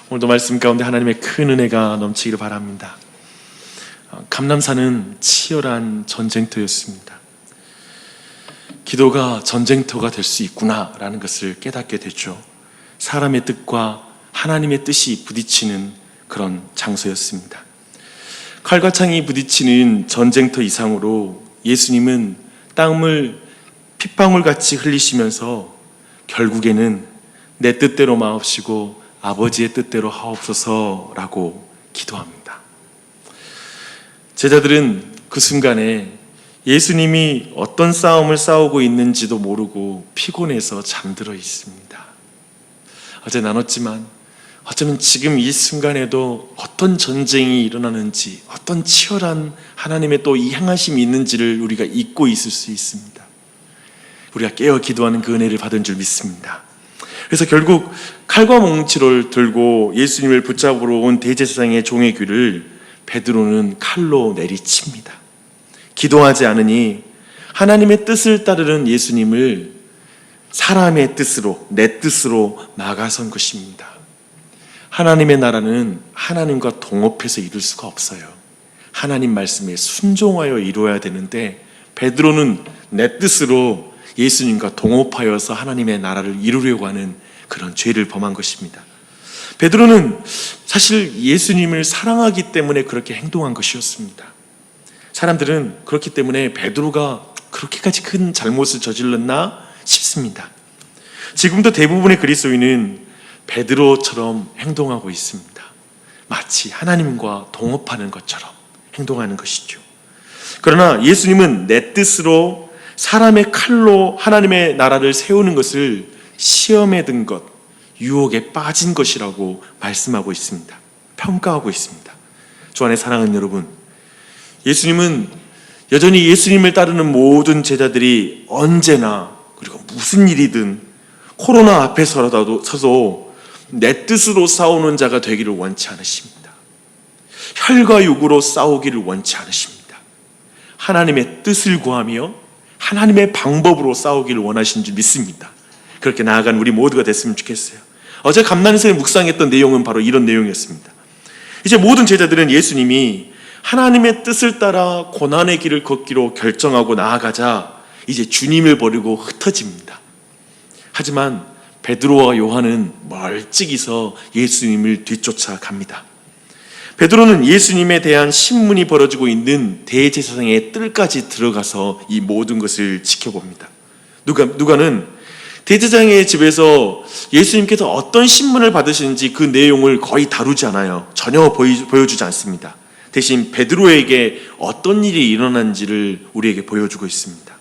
오늘도 말씀 가운데 하나님의 큰 은혜가 넘치기를 바랍니다. 감람산은 치열한 전쟁터였습니다. 기도가 전쟁터가 될 수 있구나라는 것을 깨닫게 됐죠. 사람의 뜻과 하나님의 뜻이 부딪히는 그런 장소였습니다. 칼과 창이 부딪히는 전쟁터 이상으로 예수님은 땀을 핏방울같이 흘리시면서 결국에는 내 뜻대로 마옵시고 아버지의 뜻대로 하옵소서라고 기도합니다. 제자들은 그 순간에 예수님이 어떤 싸움을 싸우고 있는지도 모르고 피곤해서 잠들어 있습니다. 어제 나눴지만 어쩌면 지금 이 순간에도 어떤 전쟁이 일어나는지, 어떤 치열한 하나님의 또 이 행하심이 있는지를 우리가 잊고 있을 수 있습니다. 우리가 깨어 기도하는 그 은혜를 받은 줄 믿습니다. 그래서 결국 칼과 몽치를 들고 예수님을 붙잡으러 온 대제사장의 종의 귀를 베드로는 칼로 내리칩니다. 기도하지 않으니 하나님의 뜻을 따르는 예수님을 사람의 뜻으로, 내 뜻으로 막아선 것입니다. 하나님의 나라는 하나님과 동업해서 이룰 수가 없어요. 하나님 말씀에 순종하여 이루어야 되는데 베드로는 내 뜻으로 예수님과 동업하여서 하나님의 나라를 이루려고 하는 그런 죄를 범한 것입니다. 베드로는 사실 예수님을 사랑하기 때문에 그렇게 행동한 것이었습니다. 사람들은 그렇기 때문에 베드로가 그렇게까지 큰 잘못을 저질렀나 싶습니다. 지금도 대부분의 그리스도인은 베드로처럼 행동하고 있습니다. 마치 하나님과 동업하는 것처럼 행동하는 것이죠. 그러나 예수님은 내 뜻으로 사람의 칼로 하나님의 나라를 세우는 것을 시험에 든 것, 유혹에 빠진 것이라고 말씀하고 있습니다. 평가하고 있습니다. 주 안에 사랑하는 여러분, 예수님은 여전히 예수님을 따르는 모든 제자들이 언제나 그리고 무슨 일이든 코로나 앞에 서서 내 뜻으로 싸우는 자가 되기를 원치 않으십니다. 혈과 육으로 싸우기를 원치 않으십니다. 하나님의 뜻을 구하며 하나님의 방법으로 싸우기를 원하시는 줄 믿습니다. 그렇게 나아간 우리 모두가 됐으면 좋겠어요. 어제 감난에서 묵상했던 내용은 바로 이런 내용이었습니다. 이제 모든 제자들은 예수님이 하나님의 뜻을 따라 고난의 길을 걷기로 결정하고 나아가자 이제 주님을 버리고 흩어집니다. 하지만 베드로와 요한은 멀찍이서 예수님을 뒤쫓아 갑니다. 베드로는 예수님에 대한 신문이 벌어지고 있는 대제사장의 뜰까지 들어가서 이 모든 것을 지켜봅니다. 누가는 대제사장의 집에서 예수님께서 어떤 신문을 받으시는지 그 내용을 거의 다루지 않아요. 전혀 보여주지 않습니다. 대신 베드로에게 어떤 일이 일어난지를 우리에게 보여주고 있습니다.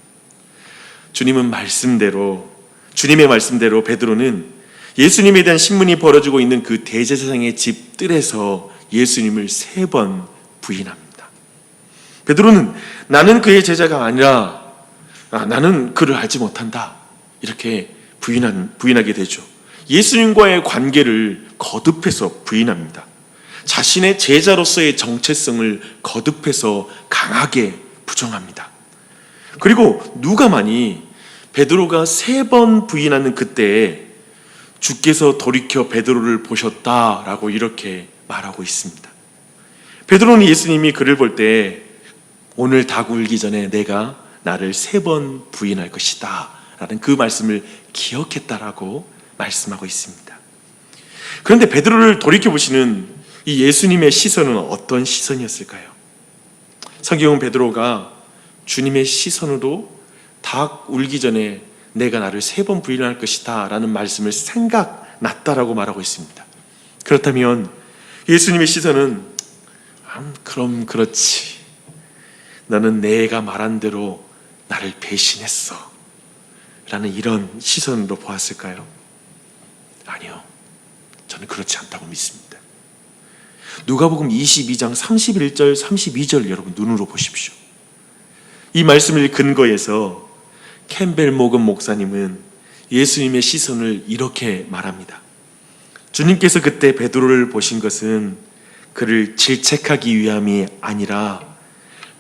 주님의 말씀대로 베드로는 예수님에 대한 신문이 벌어지고 있는 그 대제사장의 집 뜰에서 예수님을 3번 부인합니다. 베드로는 나는 그의 제자가 아니라 나는 그를 알지 못한다 이렇게 부인하게 되죠. 예수님과의 관계를 거듭해서 부인합니다. 자신의 제자로서의 정체성을 거듭해서 강하게 부정합니다. 그리고 누가만이 베드로가 3번 부인하는 그때에 주께서 돌이켜 베드로를 보셨다라고 이렇게 말하고 있습니다. 베드로는 예수님이 그를 볼 때 오늘 닭 울기 전에 내가 나를 3번 부인할 것이다 라는 그 말씀을 기억했다라고 말씀하고 있습니다. 그런데 베드로를 돌이켜보시는 이 예수님의 시선은 어떤 시선이었을까요? 성경은 베드로가 주님의 시선으로 닭 울기 전에 내가 나를 3번 부인할 것이다 라는 말씀을 생각났다라고 말하고 있습니다. 그렇다면 예수님의 시선은 그럼 그렇지, 너는 내가 말한 대로 나를 배신했어 라는 이런 시선으로 보았을까요? 아니요, 저는 그렇지 않다고 믿습니다. 누가복음 22장 31절 32절 여러분 눈으로 보십시오. 이 말씀을 근거해서 캠벨 모건 목사님은 예수님의 시선을 이렇게 말합니다. 주님께서 그때 베드로를 보신 것은 그를 질책하기 위함이 아니라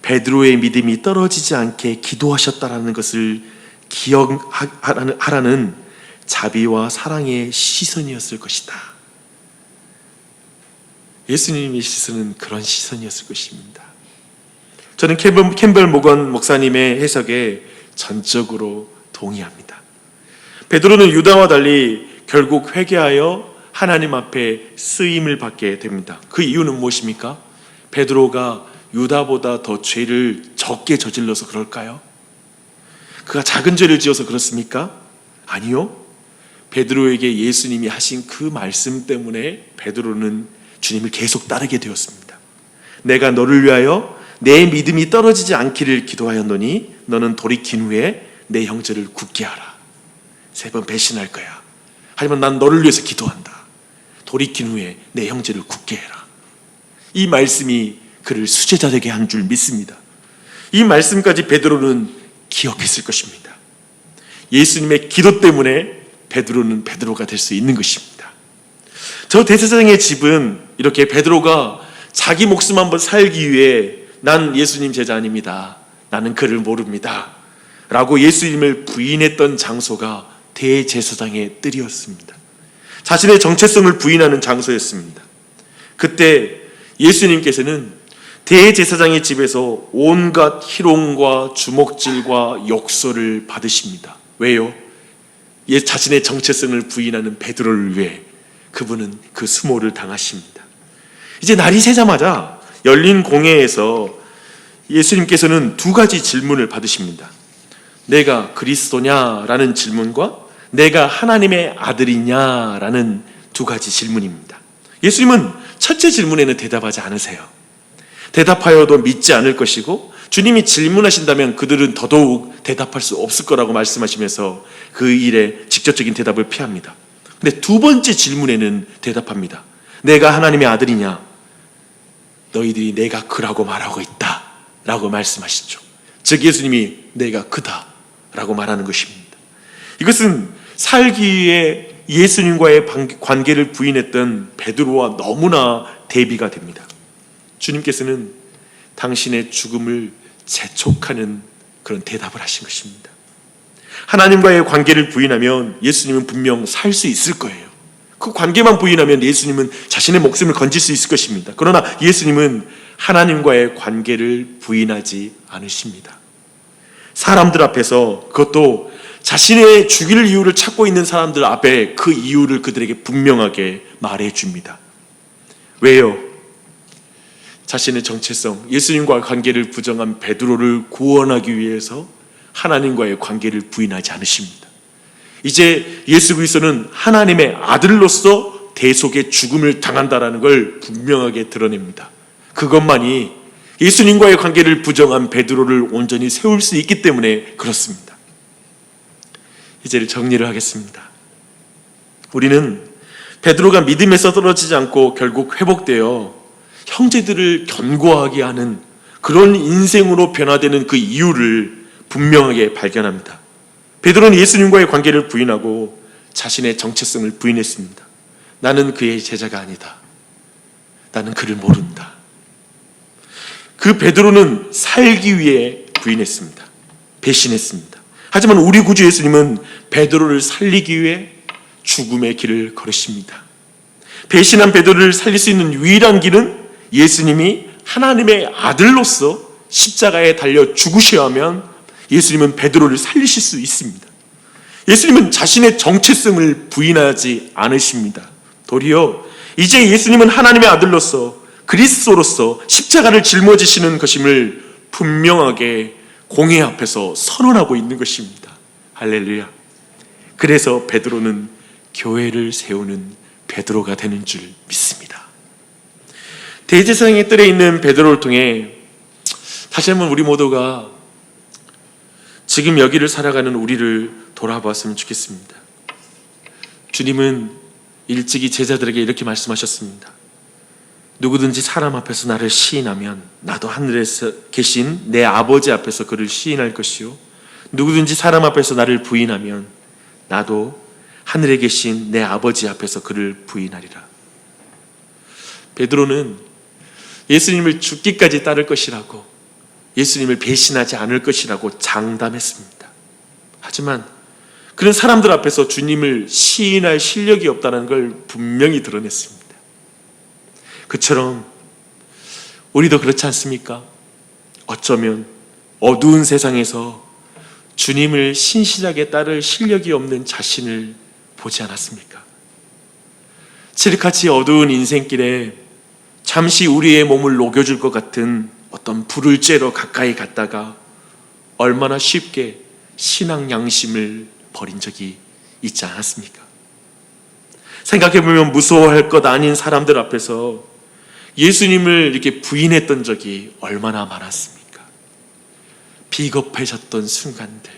베드로의 믿음이 떨어지지 않게 기도하셨다라는 것을 기억하라는 자비와 사랑의 시선이었을 것이다. 예수님의 시선은 그런 시선이었을 것입니다. 저는 캠벨 모건 목사님의 해석에 전적으로 동의합니다. 베드로는 유다와 달리 결국 회개하여 하나님 앞에 쓰임을 받게 됩니다. 그 이유는 무엇입니까? 베드로가 유다보다 더 죄를 적게 저질러서 그럴까요? 그가 작은 죄를 지어서 그렇습니까? 아니요. 베드로에게 예수님이 하신 그 말씀 때문에 베드로는 주님을 계속 따르게 되었습니다. 내가 너를 위하여 내 믿음이 떨어지지 않기를 기도하였노니 너는 돌이킨 후에 내 형제를 굳게 하라. 3번 배신할 거야. 하지만 난 너를 위해서 기도한다. 돌이킨 후에 내 형제를 굳게 해라. 이 말씀이 그를 수제자 되게 한 줄 믿습니다. 이 말씀까지 베드로는 기억했을 것입니다. 예수님의 기도 때문에 베드로는 베드로가 될 수 있는 것입니다. 저 대제사장의 집은 이렇게 베드로가 자기 목숨 한번 살기 위해 난 예수님 제자 아닙니다. 나는 그를 모릅니다. 라고 예수님을 부인했던 장소가 대제사장의 뜰이었습니다. 자신의 정체성을 부인하는 장소였습니다. 그때 예수님께서는 대제사장의 집에서 온갖 희롱과 주먹질과 욕설을 받으십니다. 왜요? 자신의 정체성을 부인하는 베드로를 위해 그분은 그 수모를 당하십니다. 이제 날이 새자마자 열린 공회에서 예수님께서는 2가지 질문을 받으십니다. 내가 그리스도냐라는 질문과 내가 하나님의 아들이냐라는 2가지 질문입니다. 예수님은 첫째 질문에는 대답하지 않으세요. 대답하여도 믿지 않을 것이고 주님이 질문하신다면 그들은 더더욱 대답할 수 없을 거라고 말씀하시면서 그 일에 직접적인 대답을 피합니다. 근데 2번째 질문에는 대답합니다. 내가 하나님의 아들이냐? 너희들이 내가 그라고 말하고 있다 라고 말씀하시죠. 즉 예수님이 내가 그다 라고 말하는 것입니다. 이것은 살기 위해 예수님과의 관계를 부인했던 베드로와 너무나 대비가 됩니다. 주님께서는 당신의 죽음을 재촉하는 그런 대답을 하신 것입니다. 하나님과의 관계를 부인하면 예수님은 분명 살 수 있을 거예요. 그 관계만 부인하면 예수님은 자신의 목숨을 건질 수 있을 것입니다. 그러나 예수님은 하나님과의 관계를 부인하지 않으십니다. 사람들 앞에서, 그것도 자신의 죽일 이유를 찾고 있는 사람들 앞에 그 이유를 그들에게 분명하게 말해줍니다. 왜요? 자신의 정체성, 예수님과의 관계를 부정한 베드로를 구원하기 위해서 하나님과의 관계를 부인하지 않으십니다. 이제 예수 그리스도는 하나님의 아들로서 대속의 죽음을 당한다라는 걸 분명하게 드러냅니다. 그것만이 예수님과의 관계를 부정한 베드로를 온전히 세울 수 있기 때문에 그렇습니다. 이제 정리를 하겠습니다. 우리는 베드로가 믿음에서 떨어지지 않고 결국 회복되어 형제들을 견고하게 하는 그런 인생으로 변화되는 그 이유를 분명하게 발견합니다. 베드로는 예수님과의 관계를 부인하고 자신의 정체성을 부인했습니다. 나는 그의 제자가 아니다. 나는 그를 모른다. 그 베드로는 살기 위해 부인했습니다. 배신했습니다. 하지만 우리 구주 예수님은 베드로를 살리기 위해 죽음의 길을 걸으십니다. 배신한 베드로를 살릴 수 있는 유일한 길은 예수님이 하나님의 아들로서 십자가에 달려 죽으셔야 하면 예수님은 베드로를 살리실 수 있습니다. 예수님은 자신의 정체성을 부인하지 않으십니다. 도리어 이제 예수님은 하나님의 아들로서 그리스도로서 십자가를 짊어지시는 것임을 분명하게 공회 앞에서 선언하고 있는 것입니다. 할렐루야. 그래서 베드로는 교회를 세우는 베드로가 되는 줄 믿습니다. 대제사장의 뜰에 있는 베드로를 통해 다시 한번 우리 모두가 지금 여기를 살아가는 우리를 돌아보았으면 좋겠습니다. 주님은 일찍이 제자들에게 이렇게 말씀하셨습니다. 누구든지 사람 앞에서 나를 시인하면 나도 하늘에서 계신 내 아버지 앞에서 그를 시인할 것이요, 누구든지 사람 앞에서 나를 부인하면 나도 하늘에 계신 내 아버지 앞에서 그를 부인하리라. 베드로는 예수님을 죽기까지 따를 것이라고, 예수님을 배신하지 않을 것이라고 장담했습니다. 하지만 그런 사람들 앞에서 주님을 시인할 실력이 없다는 걸 분명히 드러냈습니다. 그처럼 우리도 그렇지 않습니까? 어쩌면 어두운 세상에서 주님을 신실하게 따를 실력이 없는 자신을 보지 않았습니까? 칠흑같이 어두운 인생길에 잠시 우리의 몸을 녹여줄 것 같은 어떤 불을 쬐러 가까이 갔다가 얼마나 쉽게 신앙 양심을 버린 적이 있지 않았습니까? 생각해보면 무서워할 것 아닌 사람들 앞에서 예수님을 이렇게 부인했던 적이 얼마나 많았습니까? 비겁해졌던 순간들.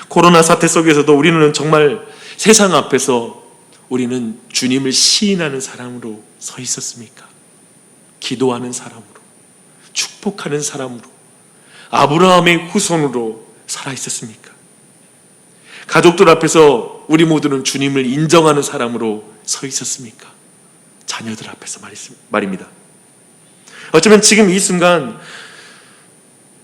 코로나 사태 속에서도 우리는 정말 세상 앞에서 우리는 주님을 시인하는 사람으로 서 있었습니까? 기도하는 사람으로, 축복하는 사람으로, 아브라함의 후손으로 살아 있었습니까? 가족들 앞에서 우리 모두는 주님을 인정하는 사람으로 서 있었습니까? 자녀들 앞에서 말입니다. 어쩌면 지금 이 순간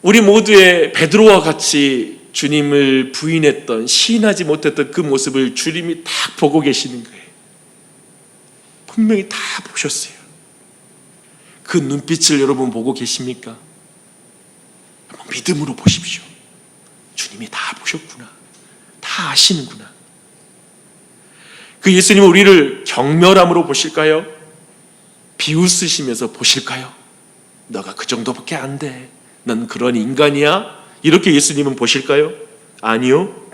우리 모두의 베드로와 같이 주님을 부인했던, 시인하지 못했던 그 모습을 주님이 다 보고 계시는 거예요. 분명히 다 보셨어요. 그 눈빛을 여러분 보고 계십니까? 믿음으로 보십시오. 주님이 다 보셨구나. 다 아시는구나. 그 예수님은 우리를 경멸함으로 보실까요? 비웃으시면서 보실까요? 너가 그 정도밖에 안 돼. 넌 그런 인간이야? 이렇게 예수님은 보실까요? 아니요.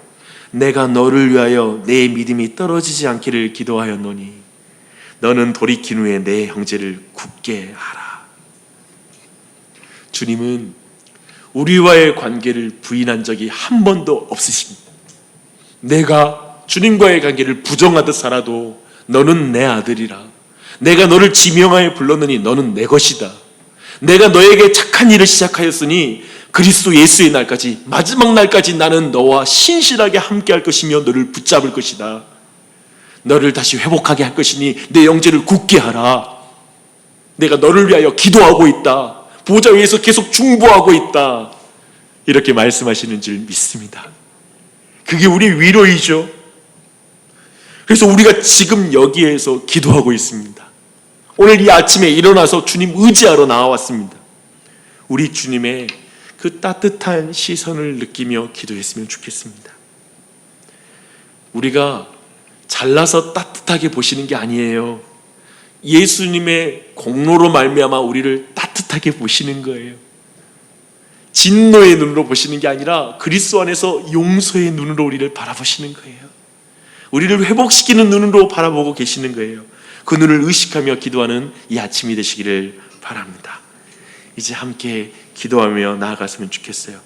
내가 너를 위하여 내 믿음이 떨어지지 않기를 기도하였노니 너는 돌이킨 후에 내 형제를 굳게 하라. 주님은 우리와의 관계를 부인한 적이 한 번도 없으십니다. 내가 주님과의 관계를 부정하듯 살아도 너는 내 아들이라. 내가 너를 지명하여 불렀느니 너는 내 것이다. 내가 너에게 착한 일을 시작하였으니 그리스도 예수의 날까지, 마지막 날까지 나는 너와 신실하게 함께 할 것이며 너를 붙잡을 것이다. 너를 다시 회복하게 할 것이니 내 영제를 굳게 하라. 내가 너를 위하여 기도하고 있다. 보좌 위에서 계속 중보하고 있다. 이렇게 말씀하시는 줄 믿습니다. 그게 우리의 위로이죠. 그래서 우리가 지금 여기에서 기도하고 있습니다. 오늘 이 아침에 일어나서 주님 의지하러 나와왔습니다. 우리 주님의 그 따뜻한 시선을 느끼며 기도했으면 좋겠습니다. 우리가 잘나서 따뜻하게 보시는 게 아니에요. 예수님의 공로로 말미암아 우리를 따뜻하게 보시는 거예요. 진노의 눈으로 보시는 게 아니라 그리스도 안에서 용서의 눈으로 우리를 바라보시는 거예요. 우리를 회복시키는 눈으로 바라보고 계시는 거예요. 그 눈을 의식하며 기도하는 이 아침이 되시기를 바랍니다. 이제 함께 기도하며 나아갔으면 좋겠어요.